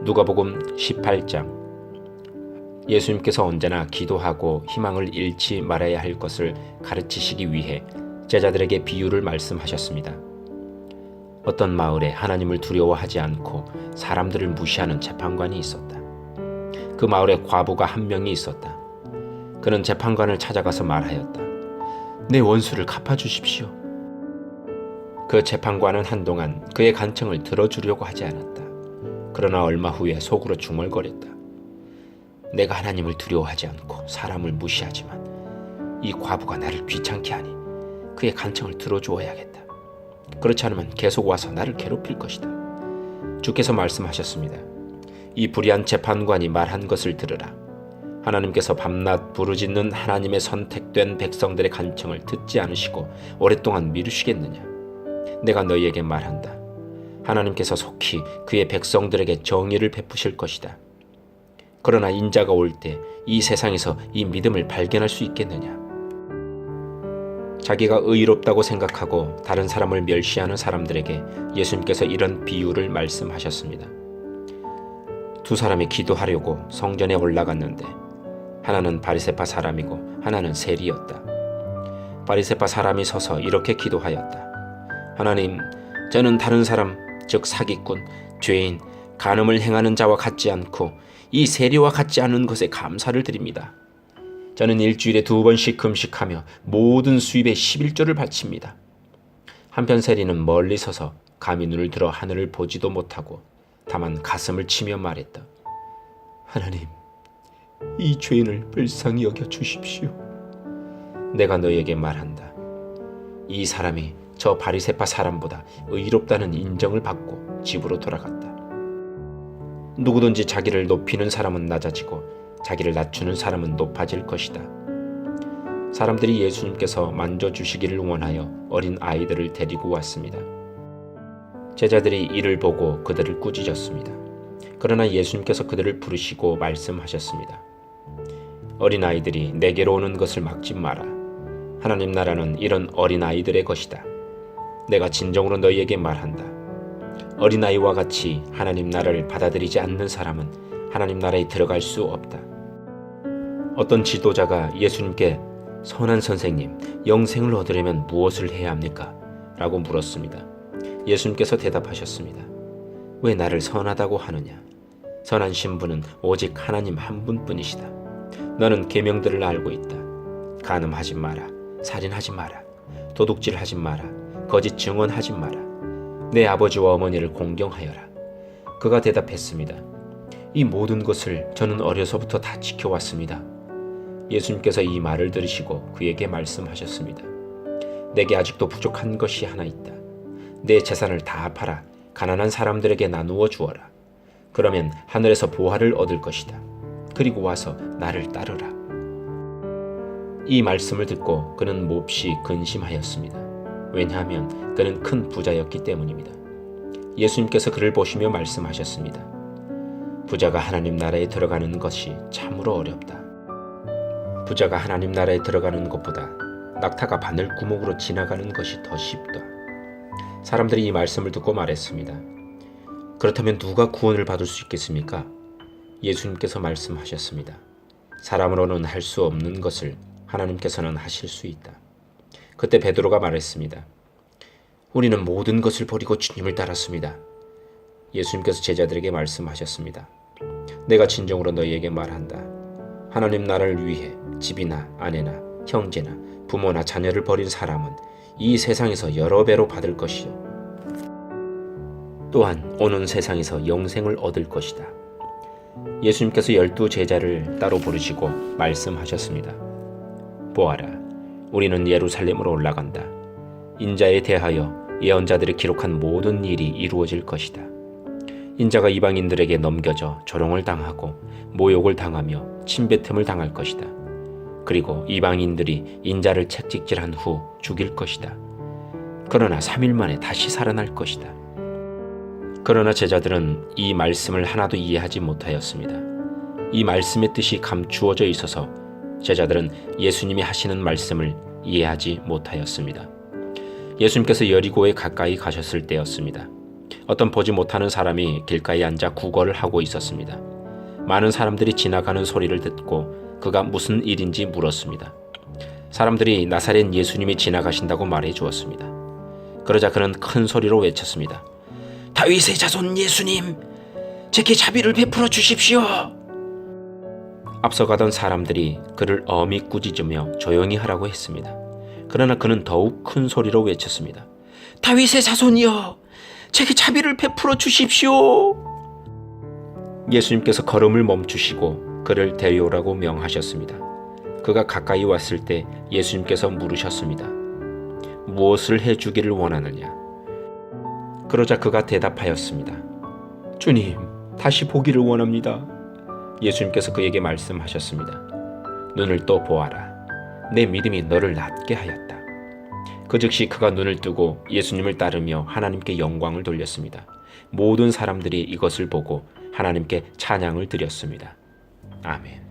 누가복음 18장. 예수님께서 언제나 기도하고 희망을 잃지 말아야 할 것을 가르치시기 위해 제자들에게 비유를 말씀하셨습니다. 어떤 마을에 하나님을 두려워하지 않고 사람들을 무시하는 재판관이 있었다. 그 마을에 과부가 한 명이 있었다. 그는 재판관을 찾아가서 말하였다. 내 원수를 갚아주십시오. 그 재판관은 한동안 그의 간청을 들어주려고 하지 않았다. 그러나 얼마 후에 속으로 중얼거렸다. 내가 하나님을 두려워하지 않고 사람을 무시하지만 이 과부가 나를 귀찮게 하니 그의 간청을 들어주어야겠다. 그렇지 않으면 계속 와서 나를 괴롭힐 것이다. 주께서 말씀하셨습니다. 이 불의한 재판관이 말한 것을 들으라. 하나님께서 밤낮 부르짖는 하나님의 선택된 백성들의 간청을 듣지 않으시고 오랫동안 미루시겠느냐? 내가 너희에게 말한다. 하나님께서 속히 그의 백성들에게 정의를 베푸실 것이다. 그러나 인자가 올 때 이 세상에서 이 믿음을 발견할 수 있겠느냐? 자기가 의롭다고 생각하고 다른 사람을 멸시하는 사람들에게 예수님께서 이런 비유를 말씀하셨습니다. 두 사람이 기도하려고 성전에 올라갔는데 하나는 바리새파 사람이고 하나는 세리였다. 바리새파 사람이 서서 이렇게 기도하였다. 하나님, 저는 다른 사람, 즉 사기꾼, 죄인, 간음을 행하는 자와 같지 않고 이 세리와 같지 않은 것에 감사를 드립니다. 저는 일주일에 2번씩 금식하며 모든 수입의 11조를 바칩니다. 한편 세리는 멀리 서서 감히 눈을 들어 하늘을 보지도 못하고 다만 가슴을 치며 말했다. 하나님, 이 죄인을 불쌍히 여겨 주십시오. 내가 너에게 말한다. 이 사람이 저 바리새파 사람보다 의롭다는 인정을 받고 집으로 돌아갔다. 누구든지 자기를 높이는 사람은 낮아지고 자기를 낮추는 사람은 높아질 것이다. 사람들이 예수님께서 만져주시기를 원하여 어린 아이들을 데리고 왔습니다. 제자들이 이를 보고 그들을 꾸짖었습니다. 그러나 예수님께서 그들을 부르시고 말씀하셨습니다. 어린 아이들이 내게로 오는 것을 막지 마라. 하나님 나라는 이런 어린 아이들의 것이다. 내가 진정으로 너희에게 말한다. 어린아이와 같이 하나님 나라를 받아들이지 않는 사람은 하나님 나라에 들어갈 수 없다. 어떤 지도자가 예수님께 선한 선생님, 영생을 얻으려면 무엇을 해야 합니까? 라고 물었습니다. 예수님께서 대답하셨습니다. 왜 나를 선하다고 하느냐? 선한 신부는 오직 하나님 한 분뿐이시다. 너는 계명들을 알고 있다. 간음하지 마라. 살인하지 마라. 도둑질하지 마라. 거짓 증언하지 마라. 내 아버지와 어머니를 공경하여라. 그가 대답했습니다. 이 모든 것을 저는 어려서부터 다 지켜왔습니다. 예수님께서 이 말을 들으시고 그에게 말씀하셨습니다. 내게 아직도 부족한 것이 하나 있다. 내 재산을 다 팔아 가난한 사람들에게 나누어 주어라. 그러면 하늘에서 보화를 얻을 것이다. 그리고 와서 나를 따르라. 이 말씀을 듣고 그는 몹시 근심하였습니다. 왜냐하면 그는 큰 부자였기 때문입니다. 예수님께서 그를 보시며 말씀하셨습니다. 부자가 하나님 나라에 들어가는 것이 참으로 어렵다. 부자가 하나님 나라에 들어가는 것보다 낙타가 바늘 구멍으로 지나가는 것이 더 쉽다. 사람들이 이 말씀을 듣고 말했습니다. 그렇다면 누가 구원을 받을 수 있겠습니까? 예수님께서 말씀하셨습니다. 사람으로는 할 수 없는 것을 하나님께서는 하실 수 있다. 그때 베드로가 말했습니다. 우리는 모든 것을 버리고 주님을 따랐습니다. 예수님께서 제자들에게 말씀하셨습니다. 내가 진정으로 너희에게 말한다. 하나님 나라를 위해 집이나 아내나 형제나 부모나 자녀를 버린 사람은 이 세상에서 여러 배로 받을 것이요. 또한 오는 세상에서 영생을 얻을 것이다. 예수님께서 12 제자를 따로 부르시고 말씀하셨습니다. 보아라. 우리는 예루살렘으로 올라간다. 인자에 대하여 예언자들이 기록한 모든 일이 이루어질 것이다. 인자가 이방인들에게 넘겨져 조롱을 당하고 모욕을 당하며 침뱉음을 당할 것이다. 그리고 이방인들이 인자를 채찍질한 후 죽일 것이다. 그러나 3일 만에 다시 살아날 것이다. 그러나 제자들은 이 말씀을 하나도 이해하지 못하였습니다. 이 말씀의 뜻이 감추어져 있어서 제자들은 예수님이 하시는 말씀을 이해하지 못하였습니다. 예수님께서 여리고에 가까이 가셨을 때였습니다. 어떤 보지 못하는 사람이 길가에 앉아 구걸을 하고 있었습니다. 많은 사람들이 지나가는 소리를 듣고 그가 무슨 일인지 물었습니다. 사람들이 나사렛 예수님이 지나가신다고 말해 주었습니다. 그러자 그는 큰 소리로 외쳤습니다. 다윗의 자손 예수님, 제게 자비를 베풀어 주십시오. 앞서가던 사람들이 그를 엄히 꾸짖으며 조용히 하라고 했습니다. 그러나 그는 더욱 큰 소리로 외쳤습니다. 다윗의 자손이여, 제게 자비를 베풀어 주십시오. 예수님께서 걸음을 멈추시고 그를 데려오라고 명하셨습니다. 그가 가까이 왔을 때 예수님께서 물으셨습니다. 무엇을 해주기를 원하느냐? 그러자 그가 대답하였습니다. 주님, 다시 보기를 원합니다. 예수님께서 그에게 말씀하셨습니다. 눈을 또 보아라. 내 믿음이 너를 낫게 하였다. 그 즉시 그가 눈을 뜨고 예수님을 따르며 하나님께 영광을 돌렸습니다. 모든 사람들이 이것을 보고 하나님께 찬양을 드렸습니다. 아멘.